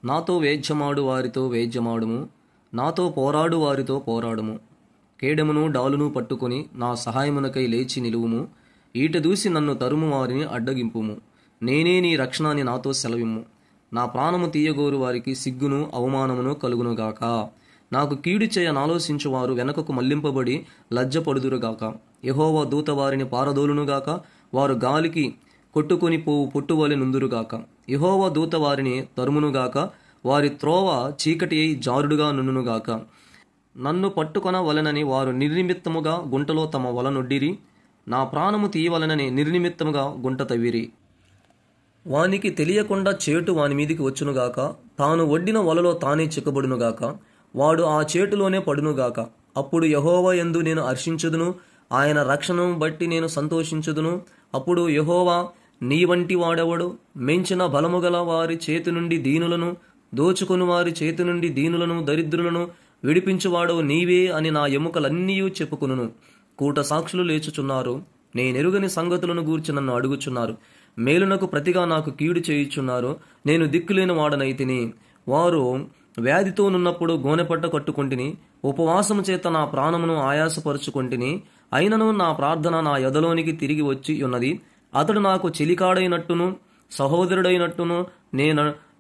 నాతో వేద్యమాడు వారితో వేద్యమాడుము, నాతో పోరాడు వారితో పోరాడుము. కేడమును డాలును పట్టుకొని నా సహాయమునకై లేచి నిలువుము. ఈట దూసి నన్ను తరుము వారిని అడ్డగింపుము. నేనే నీ రక్షణ అని నాతో సెలవిమ్ము. నా ప్రాణము తీయగోరు వారికి సిగ్గును అవమానమును కలుగునుగాక. నాకు కీడు చేయ నాలోచించువారు వెనకకు మళ్లింపబడి లజ్జపడుదురుగాక. యెహోవా దూత వారిని పారదోలునుగాక. వారు గాలికి కొట్టుకొని పోవు పొట్టువలె నుందురుగాక. యెహోవా దూత వారిని తరుమునుగాక. వారి త్రోవ చీకటి అయి జారుడుగా నుండునుగాక. నన్ను పట్టుకొన వలనని వారు నిర్నిమిత్తముగా గుంటలో తమ వలనొడ్డిరి. నా ప్రాణము తీయవలనని నిర్నిమిత్తముగా గుంట తవ్విరి. వానికి తెలియకుండా చేటు వాని మీదికి వచ్చునుగాక. తాను ఒడ్డిన వలలో తానే చిక్కబడునుగాక. వాడు ఆ చేటులోనే పడునుగాక. అప్పుడు యెహోవా యందు నేను హర్షించుదును, ఆయన రక్షణను బట్టి నేను సంతోషించుదును. అప్పుడు యెహోవా, నీ వంటి వాడెవడు? మెంచిన బలముగల వారి చేతి నుండి దీనులను, దోచుకుని వారి చేతి నుండి దీనులను దరిద్రులను విడిపించువాడవు నీవే అని నా ఎముకలన్నీ చెప్పుకును. కూట సాక్షులు లేచుచున్నారు. నేనెరుగని సంగతులను గూర్చి నన్ను అడుగుచున్నారు. మేలునకు ప్రతిగా నాకు కీడు చేయుచున్నారు. నేను దిక్కులేని వాడనైతిని. వారు వ్యాధితో నున్నప్పుడు గోనెపట్ట కట్టుకొంటిని. ఉపవాసము చేత నా ప్రాణమును ఆయాసపరుచుకొంటిని. అయినను నా ప్రార్థన నా యొదలోనికి తిరిగి వచ్చి ఉన్నది. అతడు నాకు చెలికాడైనట్టును సహోదరుడైనట్టును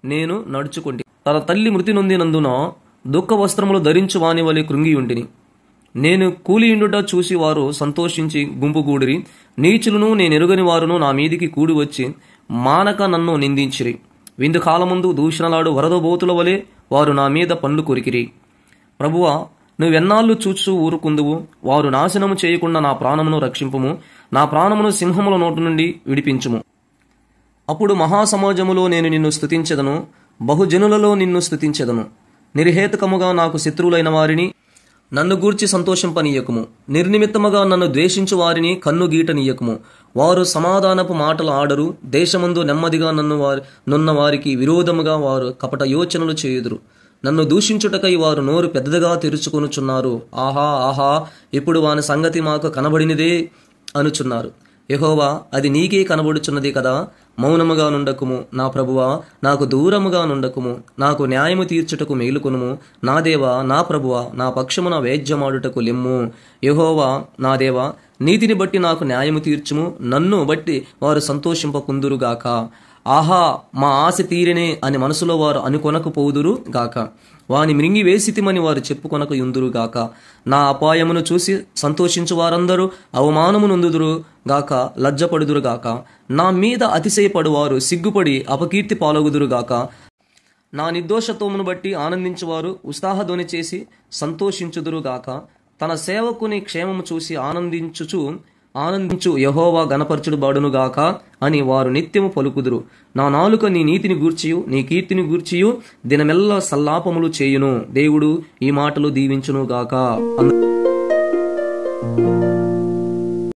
నేను నడుచుకొంటి. తన తల్లి మృతి నొందినందున దుఃఖ వస్త్రములు ధరించు వాని వలె కృంగియుంటిని. నేను కూలియుండుట చూసి వారు సంతోషించి గుంపుగూడిరి. నీచులను నేనెరుగని వారును నా మీదికి కూడి వచ్చి మానక నన్ను నిందించిరి. విందు కాలముందు దూషణలాడు వరదబోతుల వలె వారు నా మీద పండ్లు కొరికిరి. ప్రభువా, నువ్వెన్నాళ్ళు చూచు ఊరుకుందువు? వారు నాశనము చేయకుండా నా ప్రాణమును రక్షింపుము. నా ప్రాణమును సింహముల నోటు నుండి విడిపించుము. అప్పుడు మహాసమాజములో నేను నిన్ను స్తుతించెదను, బహుజనులలో నిన్ను స్తుతించెదను. నిర్హేతుకముగా నాకు శత్రువులైన వారిని నన్ను గూర్చి సంతోషింపనీయకుము. నిర్నిమిత్తముగా నన్ను ద్వేషించు వారిని కన్ను గీటనీయకుము. వారు సమాధానపు మాటలు ఆడరు. దేశమందు నెమ్మదిగా నున్న వారికి విరోధముగా వారు కపట యోచనలు చేయుదురు. నన్ను దూషించుటకై వారు నోరు పెద్దగా తెరుచుకొనుచున్నారు. ఆహా ఆహా, ఇప్పుడు వాని సంగతి మాకు కనబడినదే అనుచున్నారు. యెహోవా, అది నీకే కనబడుచున్నది కదా. మౌనముగా నుండకుము. నా ప్రభువా, నాకు దూరముగా నుండకుము. నాకు న్యాయము తీర్చుటకు మేలుకొనుము. నా దేవా, నా ప్రభువా, నా పక్షమున వేద్యమాడుటకు లెమ్ము. యెహోవా నా దేవా, నీతిని బట్టి నాకు న్యాయము తీర్చుము. నన్ను బట్టి వారు సంతోషింపకుందురుగాక. ఆహా, మా ఆశ తీరినే అని మనసులో వారు అనుకొనకపోదురు గాక. వాని మృంగి వేసితిమని వారు చెప్పుకొనక యుందురుగాక. నా అపాయమును చూసి సంతోషించు వారందరూ అవమానమునొందుదురు గాక, లజ్జపడుదురుగాక. నా మీద అతిశయపడువారు సిగ్గుపడి అపకీర్తి పాలగుదురుగాక. నా నిర్దోషత్వమును బట్టి ఆనందించువారు ఉత్సాహధ్వని చేసి సంతోషించుదురుగాక. తన సేవకుని క్షేమము చూసి ఆనందించు యెహోవా గణపరచుడు బాడునుగాక అని వారు నిత్యము పలుకుదురు. నా నాలుక నీ నీతిని గూర్చియు నీ కీర్తిని గూర్చియు దినమెల్లా సల్లాపములు చేయును. దేవుడు ఈ మాటలు దీవించునుగాక.